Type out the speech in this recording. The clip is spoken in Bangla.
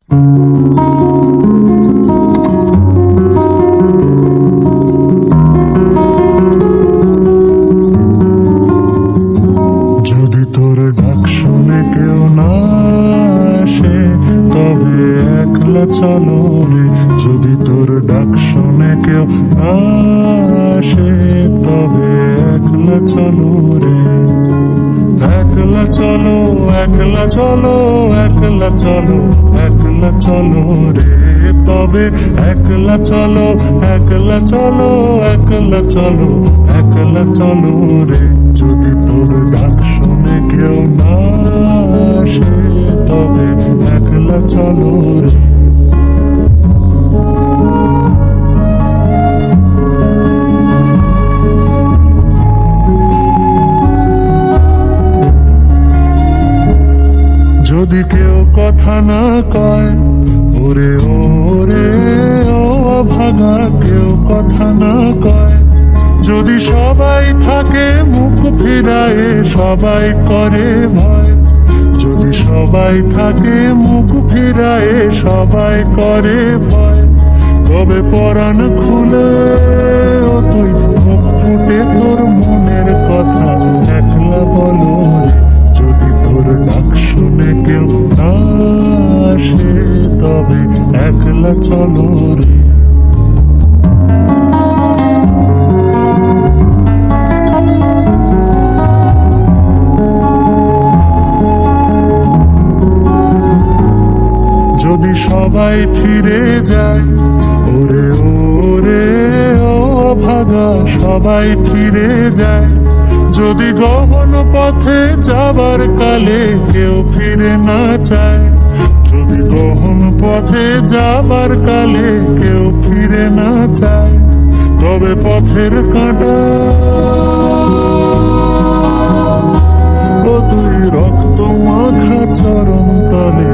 যদি তোর ডাক শুনে কেউ না আসে তবে একলা চলো রে। যদি তোর ডাক শুনে কেউ না আসে তবে একলা চলো রে। একলা চলো, একলা চলো, একলা চলো, একলা চলো রে। তবে একলা চলো, একলা চলো, একলা চলো, একলা চলো রে। যদি তোর ডাক শুনে কেউ না আসে তবে একলা চলো রে। যদি কেউ কথা না কয় ওরে ওরে ও ভাগা, কেউ কথা না কয়। যদি সবাই থাকে মুখ ফিরায় সবাই করে ভয়। যদি সবাই থাকে মুখ ফিরায় সবাই করে ভয়। তবে পরাণ খুলে ও তুই মুখ ফুটে তোর মনের কথা একলা বলো রে। যদি তোর ডাক শুনে কেউ না আসে তবে একলা চলো রে। যদি সবাই ফিরে যায় ওরে ওরে ও ভাগা, সবাই ফিরে যায়। যদি গহন পথে যাবার কালে কেউ ফিরে না চায়। যদি গহন পথে যাবার কালে কেউ ফিরে না চায় তবে পথের কাঁটা ও তুই রক্ত মাখা চরণ তলে